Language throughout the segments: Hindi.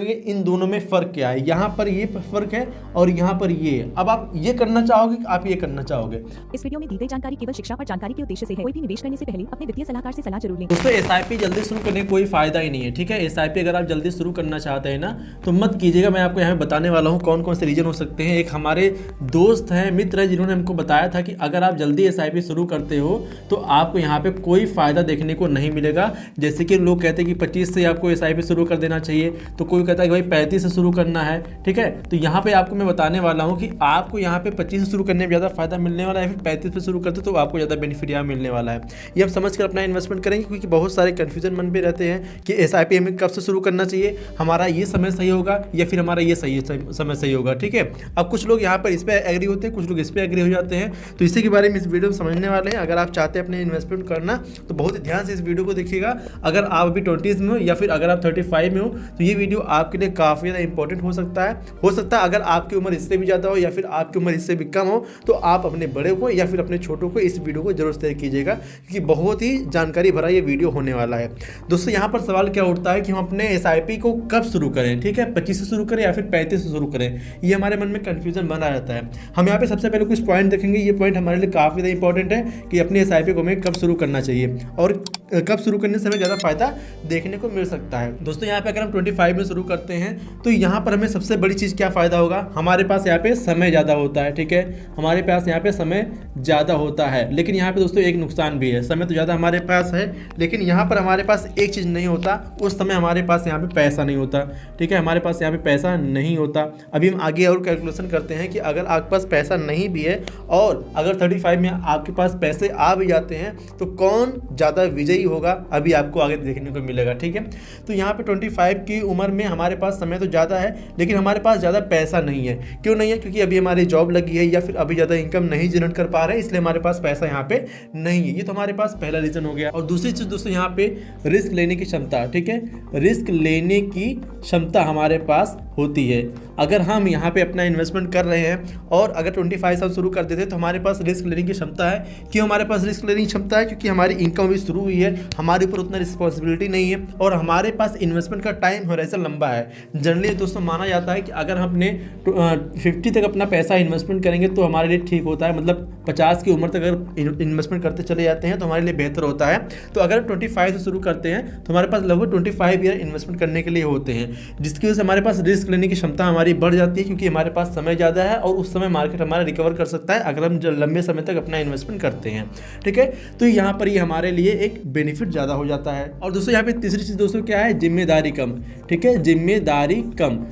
इन दोनों में फ़र्क क्या है। यहाँ पर ये फ़र्क है और यहाँ पर ये। अब आप ये करना चाहोगे कि आप ये करना चाहोगे। इस वीडियो में दी गई जानकारी केवल शिक्षा और जानकारी के उद्देश्य से है। कोई भी निवेश करने से पहले अपने वित्तीय सलाहकार से सलाह जरूर लें। दोस्तों एसआईपी जल्दी शुरू करने का कोई फ़ायदा ही नहीं है, ठीक है। एसआईपी अगर आप जल्दी शुरू करना चाहते हैं ना तो मत कीजिएगा। मैं आपको यहाँ पे बताने वाला हूँ कौन कौन से रीजन हो सकते हैं। एक हमारे दोस्त हैं, मित्र हैं, जिन्होंने हमको बताया था कि अगर आप जल्दी एसआईपी शुरू करते हो तो आपको यहाँ पे कोई फ़ायदा देखने को नहीं मिलेगा। जैसे कि लोग कहते हैं कि 25 से आपको एसआईपी शुरू कर देना चाहिए, तो कोई कहता है कि भाई 35 से शुरू करना है, ठीक है। तो यहाँ पे आपको मैं बताने वाला हूँ कि आपको यहाँ पे 25 से शुरू करने में ज़्यादा फायदा मिलने वाला है, फिर 35 पे शुरू करते तो आपको ज़्यादा बेनिफिट यहाँ मिलने वाला है। ये आप समझ कर अपना इन्वेस्टमेंट करेंगे, क्योंकि बहुत सारे कन्फ्यूजन मन पे रहते हैं कि एसआईपी हमें कब से शुरू करना चाहिए, हमारा ये समय सही होगा या फिर हमारा ये समय सही होगा, ठीक है। अब कुछ लोग यहाँ पर इस पर एग्री होते हैं, कुछ लोग इस पर एग्री हो जाते हैं, तो इसी के बारे में इस वीडियो में समझने वाले हैं। अगर आप चाहते हैं अपने इन्वेस्टमेंट करना तो बहुत ही ध्यान से इस वीडियो को देखिएगा। अगर आप अभी 20s में हो या फिर अगर आप 35 में हो तो ये वीडियो आपके लिए काफ़ी ज़्यादा इंपॉर्टेंट हो सकता है। अगर आपकी उम्र इससे भी ज़्यादा हो या फिर आपकी उम्र इससे भी कम हो तो आप अपने बड़े को या फिर अपने छोटों को इस वीडियो को जरूर शेयर कीजिएगा, क्योंकि बहुत ही जानकारी भरा ये वीडियो होने वाला है। दोस्तों यहाँ पर सवाल क्या उठता है कि हम अपने एसआईपी को कब शुरू करें, ठीक है। 25 से शुरू करें या फिर 35 से शुरू करें, ये हमारे मन में कन्फ्यूजन बना रहता है। हम यहाँ पे सबसे पहले कुछ पॉइंट देखेंगे। ये पॉइंट हमारे लिए काफ़ी ज़्यादा इंपॉर्टेंट है कि अपनी एसआईपी को हमें कब शुरू करना चाहिए और कब शुरू करने से हमें ज़्यादा फायदा देखने को मिल सकता है। दोस्तों यहाँ पे अगर हम 25 में शुरू करते हैं तो यहाँ पर हमें सबसे बड़ी चीज़ क्या फ़ायदा होगा, हमारे पास यहाँ पे समय ज़्यादा होता है, ठीक है। हमारे पास यहाँ पे समय ज़्यादा होता है, लेकिन यहाँ पे दोस्तों एक नुकसान भी है। समय तो ज़्यादा हमारे पास है, लेकिन यहाँ पर हमारे पास एक चीज़ नहीं होता, उस समय हमारे पास यहाँ पे पैसा नहीं होता, ठीक है। हमारे पास यहाँ पे पैसा नहीं होता। अभी हम आगे और कैलकुलेशन करते हैं कि अगर आपके पास पैसा नहीं भी है और अगर 35 में आपके पास पैसे आ भी जाते हैं तो कौन ज़्यादा विजयी होगा, अभी आपको आगे देखने को मिलेगा, ठीक है। तो यहाँ पे 25 की उम्र में हमारे पास समय तो ज़्यादा है, लेकिन हमारे पास ज़्यादा पैसा नहीं है। क्यों नहीं है? क्योंकि अभी हमारी जॉब लगी है या फिर अभी ज़्यादा इनकम नहीं जनरेट कर पा रहे हैं, इसलिए हमारे पास पैसा यहाँ पे नहीं है। ये तो हमारे पास पहला रीज़न हो गया। और दूसरी चीज़ दोस्तों यहाँ पे रिस्क लेने की क्षमता, ठीक है। रिस्क लेने की क्षमता हमारे पास होती है। अगर हम यहाँ पे अपना इन्वेस्टमेंट कर रहे हैं और अगर 25 साल शुरू कर देते हैं तो हमारे पास रिस्क लेने की क्षमता है। क्यों हमारे पास रिस्क लेने की क्षमता है? क्योंकि हमारी इनकम भी शुरू हुई है, हमारे ऊपर उतना रिस्पॉन्सिबिलिटी नहीं है और हमारे पास इन्वेस्टमेंट का टाइम होराइजन लंबा है। जनरली दोस्तों माना जाता है कि अगर हम अपने 50 तक अपना पैसा इन्वेस्टमेंट करेंगे तो हमारे लिए ठीक होता है। मतलब 50 की उम्र तक अगर इन्वेस्टमेंट करते चले जाते हैं तो हमारे लिए बेहतर होता है। तो अगर 25 से शुरू करते हैं तो हमारे पास लगभग 25 ईयर इन्वेस्टमेंट करने के लिए होते हैं, जिसकी वजह से हमारे पास रिस्क लेने की क्षमता हमारी बढ़ जाती है, क्योंकि हमारे पास समय ज़्यादा है और उस समय मार्केट हमारा रिकवर कर सकता है अगर हम लंबे समय तक अपना इन्वेस्टमेंट करते हैं, ठीक है। तो यहाँ पर ये हमारे लिए एक बेनिफिट ज़्यादा हो जाता है। और दोस्तों यहाँ पे तीसरी चीज़ दोस्तों क्या है? जिम्मेदारी कम, ठीक है। जिम्मेदारी कम,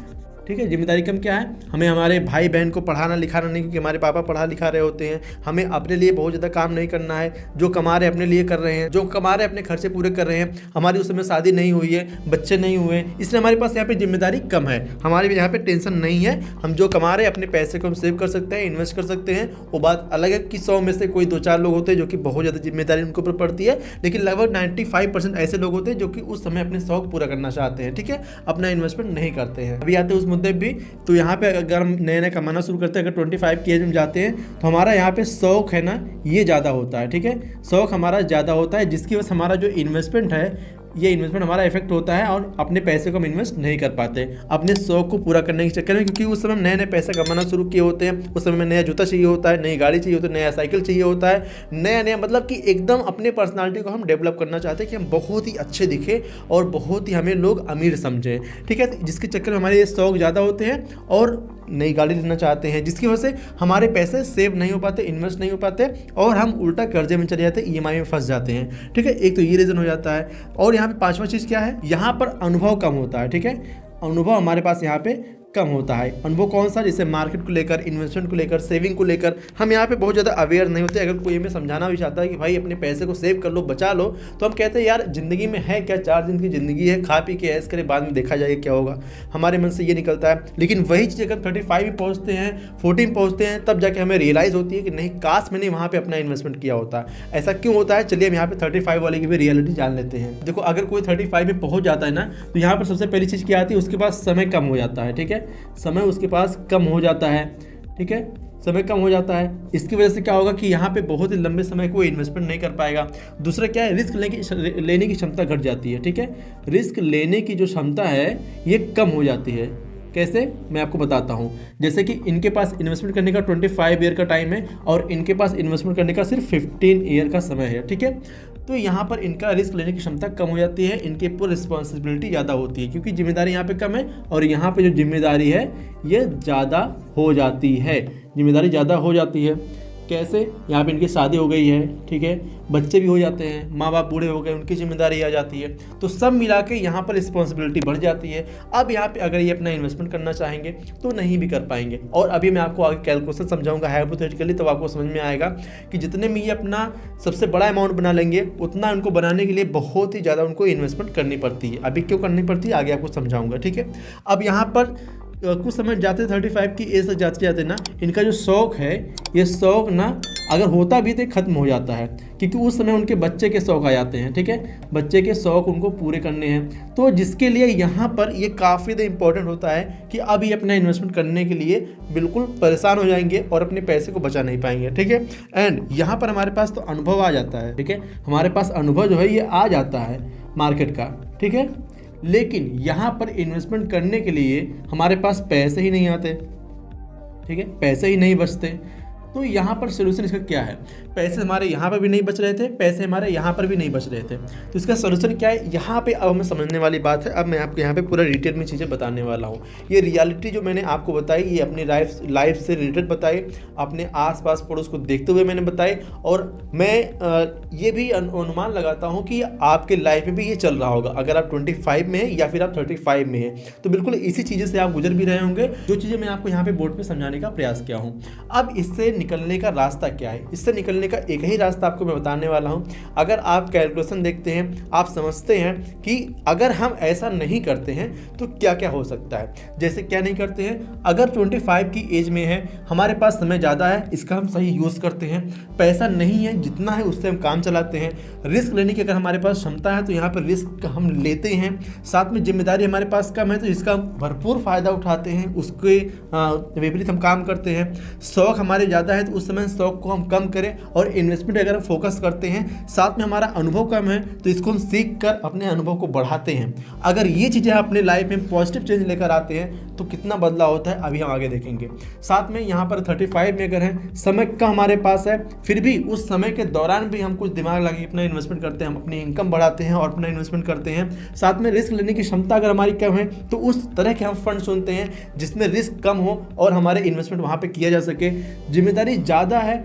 ठीक है। जिम्मेदारी कम क्या है? हमें हमारे भाई बहन को पढ़ाना लिखाना नहीं, क्योंकि हमारे पापा पढ़ा लिखा रहे होते हैं। हमें अपने लिए बहुत ज़्यादा काम नहीं करना है, जो कमा रहे अपने लिए कर रहे हैं, जो कमा रहे अपने खर्चे पूरे कर रहे हैं। हमारी उस समय शादी नहीं हुई है, बच्चे नहीं हुए, इसलिए हमारे पास यहाँ पे जिम्मेदारी कम है। हमारे यहाँ पे टेंशन नहीं है। हम जो कमा रहे हैं अपने पैसे को हम सेव कर सकते हैं, इन्वेस्ट कर सकते हैं। वो बात अलग है कि 100 में से कोई 2-4 लोग होते हैं जो कि बहुत ज़्यादा जिम्मेदारी उनके ऊपर पड़ती है, लेकिन लगभग 95% ऐसे लोग होते हैं जो कि उस समय अपने शौक पूरा करना चाहते हैं, ठीक है, अपना इन्वेस्टमेंट नहीं करते हैं। अभी आते हैं उस मुद्दे भी। तो यहाँ पे अगर हम नए नए कमाना शुरू करते हैं, अगर 25 की एज में जाते हैं तो हमारा यहाँ पे शौक है ना, ये ज़्यादा होता है, ठीक है। शौक हमारा ज़्यादा होता है, जिसकी वजह से हमारा जो इन्वेस्टमेंट है ये इन्वेस्टमेंट हमारा इफेक्ट होता है और अपने पैसे को हम इन्वेस्ट नहीं कर पाते अपने शौक को पूरा करने के चक्कर में, क्योंकि उस समय हम नए नए पैसे कमाना शुरू किए होते हैं। उस समय में नया जूता चाहिए होता है, नई गाड़ी चाहिए होती है, नया साइकिल चाहिए होता है, नया नया, मतलब कि एकदम अपने पर्सनालिटी को हम डेवलप करना चाहते हैं कि हम बहुत ही अच्छे दिखे और बहुत ही हमें लोग अमीर समझें, ठीक है। जिसके चक्कर में हमारे ये शौक ज़्यादा होते हैं और नई गाड़ी लेना चाहते हैं, जिसकी वजह से हमारे पैसे सेव नहीं हो पाते, इन्वेस्ट नहीं हो पाते और हम उल्टा कर्जे में चले जाते हैं, ईएमआई में फंस जाते हैं, ठीक है। एक तो ये रीज़न हो जाता है। और यहाँ पे पांचवा चीज़ क्या है? यहाँ पर अनुभव कम होता है, ठीक है। अनुभव हमारे पास यहाँ पे कम होता है। अनुभव कौन सा? जैसे मार्केट को लेकर, इन्वेस्टमेंट को लेकर, सेविंग को लेकर हम यहाँ पे बहुत ज़्यादा अवेयर नहीं होते। अगर कोई हमें समझाना भी चाहता है कि भाई अपने पैसे को सेव कर लो, बचा लो, तो हम कहते हैं यार ज़िंदगी में है क्या, 4 दिन की ज़िंदगी है, खा पी के ऐश करें, बाद में देखा जाएगा क्या होगा। हमारे मन से ये निकलता है। लेकिन वही चीज़ अगर 35 में पहुँचते हैं, 14 पहुँचते हैं, तब जाके हमें रियलाइज़ होती है कि नहीं, काश मैंने वहाँ पर अपना इन्वेस्टमेंट किया होता। ऐसा क्यों होता है? चलिए हम यहाँ पे 35 वाले की भी रियलिटी जान लेते हैं। देखो, अगर कोई 35 में पहुँच जाता है ना, तो यहाँ पर सबसे पहली चीज़ क्या आती है? उसके पास समय कम हो जाता है, ठीक है। समय उसके पास कम हो जाता है, ठीक है। समय कम हो जाता है। इसकी वजह से क्या होगा कि यहाँ पे बहुत ही लंबे समय को इन्वेस्टमेंट नहीं कर पाएगा। दूसरा क्या है, रिस्क लेने की क्षमता घट जाती है। ठीक है, रिस्क लेने की जो क्षमता है ये कम हो जाती है। कैसे, मैं आपको बताता हूँ। जैसे कि इनके पास इन्वेस्टमेंट करने का 25 ईयर का टाइम है और इनके पास इन्वेस्टमेंट करने का सिर्फ 15 ईयर का समय है। ठीक है, तो यहाँ पर इनका रिस्क लेने की क्षमता कम हो जाती है, इनके ऊपर रिस्पॉन्सिबिलिटी ज़्यादा होती है क्योंकि जिम्मेदारी यहाँ पे कम है और यहाँ पे जो जिम्मेदारी है ये ज़्यादा हो जाती है, जिम्मेदारी ज़्यादा हो जाती है। कैसे, यहाँ पे इनकी शादी हो गई है, ठीक है, बच्चे भी हो जाते हैं, माँ बाप बूढ़े हो गए, उनकी जिम्मेदारी आ जाती है, तो सब मिला के यहाँ पर रिस्पॉन्सिबिलिटी बढ़ जाती है। अब यहाँ पे अगर ये अपना इन्वेस्टमेंट करना चाहेंगे तो नहीं भी कर पाएंगे। और अभी मैं आपको आगे कैलकुलेशन समझाऊंगा हाइपोथेटिकली, तो आपको समझ में आएगा कि जितने में ये अपना सबसे बड़ा अमाउंट बना लेंगे उतना उनको बनाने के लिए बहुत ही ज़्यादा उनको इन्वेस्टमेंट करनी पड़ती है। अभी क्यों करनी पड़ती है आगे आपको समझाऊंगा। ठीक है, अब यहाँ पर कुछ समय जाते 35 की एज तक जाते जाते ना इनका जो शौक है ये शौक ना अगर होता भी तो ख़त्म हो जाता है क्योंकि उस समय उनके बच्चे के शौक आ जाते हैं। ठीक है, बच्चे के शौक उनको पूरे करने हैं, तो जिसके लिए यहाँ पर ये काफ़ी ज़्यादा इंपॉर्टेंट होता है कि अब ये अपना इन्वेस्टमेंट करने के लिए बिल्कुल परेशान हो जाएंगे और अपने पैसे को बचा नहीं पाएंगे। ठीक है, एंड यहाँ पर हमारे पास तो अनुभव आ जाता है। ठीक है, हमारे पास अनुभव जो है ये आ जाता है मार्केट का। ठीक है, लेकिन यहाँ पर इन्वेस्टमेंट करने के लिए हमारे पास पैसे ही नहीं आते। ठीक है, पैसे ही नहीं बचते, तो यहाँ पर सोल्यूशन इसका क्या है। पैसे हमारे यहाँ पर भी नहीं बच रहे थे, पैसे हमारे यहाँ पर भी नहीं बच रहे थे, तो इसका सोल्यूशन क्या है यहाँ पे अब हमें समझने वाली बात है। अब मैं आपको यहाँ पे पूरा डिटेल में चीज़ें बताने वाला हूँ। ये रियलिटी जो मैंने आपको बताई ये अपनी लाइफ से रिलेटेड बताई, अपने आसपास पड़ोस को देखते हुए मैंने बताई, और मैं ये भी अनुमान लगाता हूँ कि आपके लाइफ में भी ये चल रहा होगा। अगर आप 25 में हैं या फिर आप 35 में हैं तो बिल्कुल इसी चीज़ें से आप गुजर भी रहे होंगे, जो चीज़ें मैं आपको यहाँ पे बोर्ड पे समझाने का प्रयास किया हूँ। अब इससे निकलने का रास्ता क्या है, इससे निकलने का एक ही रास्ता आपको मैं बताने वाला हूं। अगर आप कैलकुलेशन देखते हैं, आप समझते हैं कि अगर हम ऐसा नहीं करते हैं तो क्या क्या हो सकता है। जैसे क्या नहीं करते हैं, अगर 25 की एज में है, हमारे पास समय ज़्यादा है, इसका हम सही यूज़ करते हैं, पैसा नहीं है, जितना है उससे हम काम चलाते हैं, रिस्क लेने की अगर हमारे पास क्षमता है तो यहाँ पर रिस्क हम लेते हैं, साथ में जिम्मेदारी हमारे पास कम है तो इसका भरपूर फ़ायदा उठाते हैं, उसके विपरीत हम काम करते हैं। शौक हमारे ज़्यादा है तो उस समय शौक को हम कम करें, और इन्वेस्टमेंट अगर हम फोकस करते हैं, साथ में हमारा अनुभव कम है तो इसको हम सीख कर अपने अनुभव को बढ़ाते हैं। अगर ये चीज़ें अपने लाइफ में पॉजिटिव चेंज लेकर आते हैं तो कितना बदलाव होता है अभी हम आगे देखेंगे। साथ में यहाँ पर 35 में अगर है, समय का हमारे पास है, फिर भी उस समय के दौरान भी हम कुछ दिमाग लगा के अपना इन्वेस्टमेंट करते हैं, हम अपनी इनकम बढ़ाते हैं और अपना इन्वेस्टमेंट करते हैं। साथ में रिस्क लेने की क्षमता अगर हमारी कम है तो उस तरह के हम फंड चुनते हैं जिसमें रिस्क कम हो और हमारे इन्वेस्टमेंट वहाँ पर किया जा सके। जिम्मेदारी ज़्यादा है,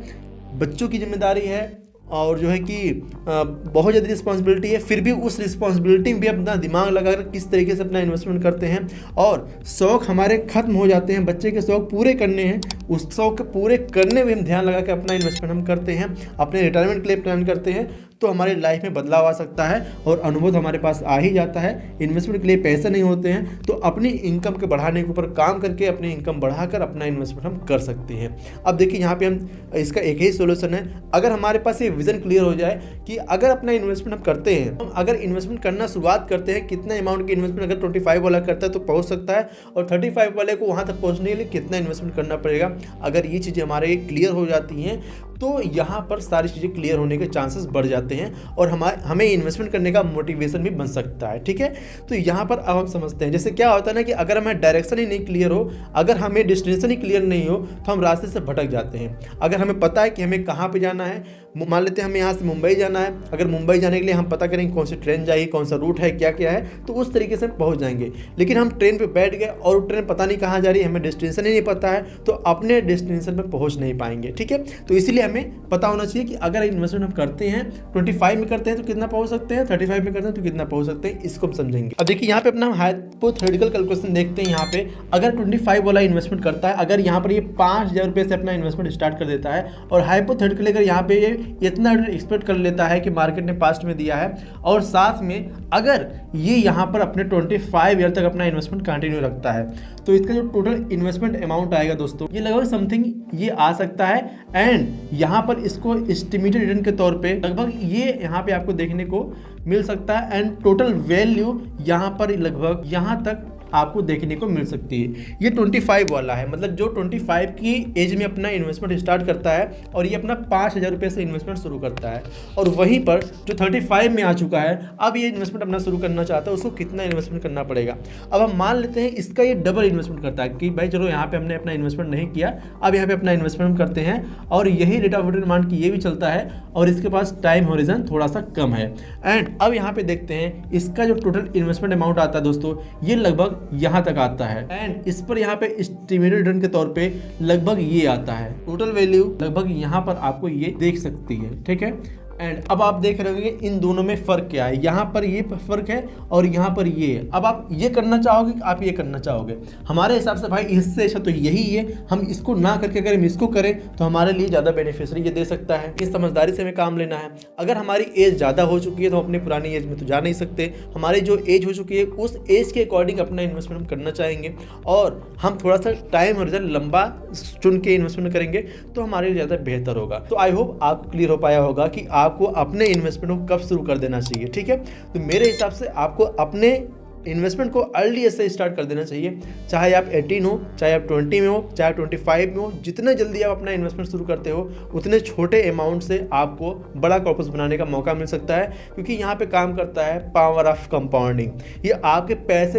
बच्चों की जिम्मेदारी है और जो है कि बहुत ज़्यादा रिस्पॉन्सिबिलिटी है, फिर भी उस रिस्पॉन्सिबिलिटी में भी अपना दिमाग लगाकर किस तरीके से अपना इन्वेस्टमेंट करते हैं, और शौक हमारे ख़त्म हो जाते हैं, बच्चे के शौक पूरे करने हैं, उस शौक पूरे करने में हम ध्यान लगा के अपना इन्वेस्टमेंट हम करते हैं, अपने रिटायरमेंट के लिए प्लान करते हैं, तो हमारी लाइफ में बदलाव आ सकता है और अनुभव हमारे पास आ ही जाता है। इन्वेस्टमेंट के लिए पैसे नहीं होते हैं तो अपनी इनकम के बढ़ाने के ऊपर काम करके अपनी इनकम बढ़ाकर अपना इन्वेस्टमेंट हम कर सकते हैं। अब देखिए यहाँ पे हम इसका एक ही सोल्यूशन है, अगर हमारे पास ये विजन क्लियर हो जाए कि अगर अपना इन्वेस्टमेंट हम करते हैं, हम अगर इन्वेस्टमेंट करना शुरुआत करते हैं, कितना अमाउंट की इन्वेस्टमेंट अगर 25 वाला करता है तो पहुँच सकता है, और 35 वाले को वहाँ तक पहुँचने के लिए कितना इन्वेस्टमेंट करना पड़ेगा, अगर ये चीज़ें हमारे क्लियर हो जाती हैं तो यहाँ पर सारी चीज़ें क्लियर होने के चांसेस बढ़ जाते हैं और हमें इन्वेस्टमेंट करने का मोटिवेशन भी बन सकता है। ठीक है, तो यहाँ पर अब हम समझते हैं, जैसे क्या होता है ना कि अगर हमें डायरेक्शन ही नहीं क्लियर हो, अगर हमें डेस्टिनेशन ही क्लियर नहीं हो तो हम रास्ते से भटक जाते हैं। अगर हमें पता है कि हमें कहाँ पे जाना है, मान लेते हैं हमें यहाँ से मुंबई जाना है, अगर मुंबई जाने के लिए हम पता करेंगे कौन सी ट्रेन जाएगी, कौन सा रूट है, क्या क्या है, तो उस तरीके से हम पहुँच जाएंगे। लेकिन हम ट्रेन पर बैठ गए और ट्रेन पता नहीं कहाँ जा रही है, हमें डेस्टिनेशन ही नहीं पता है, तो अपने डेस्टिनेशन पर पहुँच नहीं पाएंगे। ठीक है, तो इसलिए हमें पता होना चाहिए कि अगर इन्वेस्टमेंट हम करते हैं 25 में करते हैं तो कितना पहुंच सकते हैं, 35 में करते हैं तो कितना पहुंच सकते हैं, इसको हम समझेंगे। अब देखिए यहाँ पे अपना हाइपोथेटिकल कैलकुलेशन देखते हैं। यहाँ पे अगर 25 वाला इन्वेस्टमेंट करता है, अगर यहाँ पर ये 5,000 रुपये से अपना इन्वेस्टमेंट स्टार्ट कर देता है, और हाइपोथेटिकली अगर यहाँ पे ये इतना एक्सपेक्ट कर लेता है कि मार्केट ने पास्ट में दिया है, और साथ में अगर ये यहाँ पर अपने 25 ईयर तक अपना इन्वेस्टमेंट कंटिन्यू रखता है, तो इसका जो टोटल इन्वेस्टमेंट अमाउंट आएगा दोस्तों, ये लगभग समथिंग ये आ सकता है। एंड यहाँ पर इसको एस्टिमेटेड रिटर्न के तौर पे लगभग ये यहाँ पे आपको देखने को मिल सकता है, एंड टोटल वैल्यू यहाँ पर लगभग यहाँ तक आपको देखने को मिल सकती है। ये 25 वाला है, मतलब जो 25 की एज में अपना इन्वेस्टमेंट स्टार्ट करता है और ये अपना 5,000 रुपये से इन्वेस्टमेंट शुरू करता है। और वहीं पर जो 35 में आ चुका है, अब ये इन्वेस्टमेंट अपना शुरू करना चाहता है, उसको कितना इन्वेस्टमेंट करना पड़ेगा। अब हम मान लेते हैं इसका ये डबल इन्वेस्टमेंट करता है कि भाई चलो यहाँ पे हमने अपना इन्वेस्टमेंट नहीं किया, अब यहाँ पे अपना इन्वेस्टमेंट करते हैं, और यही रेट ऑफ रिटर्न डिमांड की ये भी चलता है और इसके पास टाइम होरिजन थोड़ा सा कम है। एंड अब यहाँ पे देखते हैं इसका जो टोटल इन्वेस्टमेंट अमाउंट आता है दोस्तों, ये लगभग यहाँ तक आता है। एंड इस पर यहाँ पे एस्टिमेटेड रिटर्न के तौर पे लगभग ये आता है, टोटल वैल्यू लगभग यहाँ पर आपको ये देख सकती है, ठीक है। एंड अब आप देख रहे होंगे इन दोनों में फ़र्क क्या है, यहाँ पर ये फ़र्क है और यहाँ पर ये है। अब आप ये करना चाहोगे कि आप ये करना चाहोगे, हमारे हिसाब से भाई इससे अच्छा तो यही है, हम इसको ना करके अगर हम इसको करें तो हमारे लिए ज़्यादा बेनिफिशियरी ये दे सकता है। इस समझदारी से हमें काम लेना है। अगर हमारी एज ज़्यादा हो चुकी है तो हम अपनी पुरानी एज में तो जा नहीं सकते, हमारी जो एज हो चुकी है उस एज के अकॉर्डिंग अपना इन्वेस्टमेंट हम करना चाहेंगे और हम थोड़ा सा टाइम और रिजल्ट लंबा चुन के इन्वेस्टमेंट करेंगे तो हमारे लिए ज़्यादा बेहतर होगा। तो आई होप आपको क्लियर हो पाया होगा कि आपको अपने इन्वेस्टमेंट को कब शुरू कर देना चाहिए, ठीक है। तो मेरे हिसाब से आपको अपने इन्वेस्टमेंट को अर्ली एज से स्टार्ट कर देना चाहिए, चाहे आप 18 हो, चाहे आप 20 में हो, चाहे 25 में हो। जितने जल्दी आप अपना इन्वेस्टमेंट शुरू करते हो उतने छोटे अमाउंट से आपको बड़ा कॉर्पस बनाने का मौका मिल सकता है, क्योंकि यहाँ पे काम करता है पावर ऑफ कंपाउंडिंग। ये आपके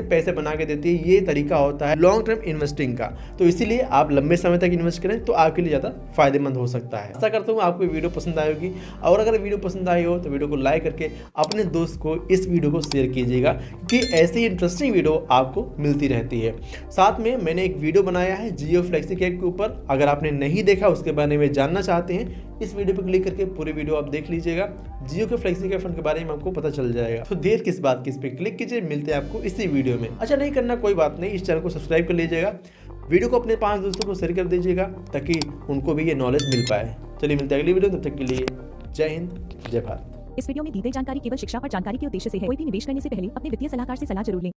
पैसे बना के देती है, ये तरीका होता है लॉन्ग टर्म इन्वेस्टिंग का। तो इसीलिए आप लंबे समय तक इन्वेस्ट करें तो आपके लिए ज़्यादा फायदेमंद हो सकता है। ऐसा करता हूँ आपको वीडियो पसंद आई होगी, और अगर वीडियो पसंद आई हो तो वीडियो को लाइक करके अपने दोस्त को इस वीडियो को शेयर कीजिएगा, क्योंकि ऐसी इंटरेस्टिंग वीडियो आपको मिलती रहती है। साथ में मैंने एक वीडियो बनाया है जियो फ्लेक्सी कैप के ऊपर, अगर आपने नहीं देखा उसके बारे में जानना चाहते हैं, इस वीडियो पर क्लिक करके पूरी वीडियो आप देख लीजिएगा। जियो के फ्लेक्सी कैप फंड के बारे में आपको पता चल जाएगा। तो देर किस बात की, इस पर क्लिक कीजिए। मिलते हैं आपको इसी वीडियो में। अच्छा, नहीं करना कोई बात नहीं, इस चैनल को सब्सक्राइब कर लीजिएगा, वीडियो को अपने 5 दोस्तों को शेयर कर दीजिएगा ताकि उनको भी ये नॉलेज मिल पाए। चलिए मिलते हैं अगली वीडियो, तब तक के लिए जय हिंद, जय भारत। इस वीडियो में दी गई जानकारी केवल शिक्षा और जानकारी के उद्देश्य से है। कोई भी निवेश करने से पहले अपने वित्तीय सलाहकार से सलाह जरूर लें।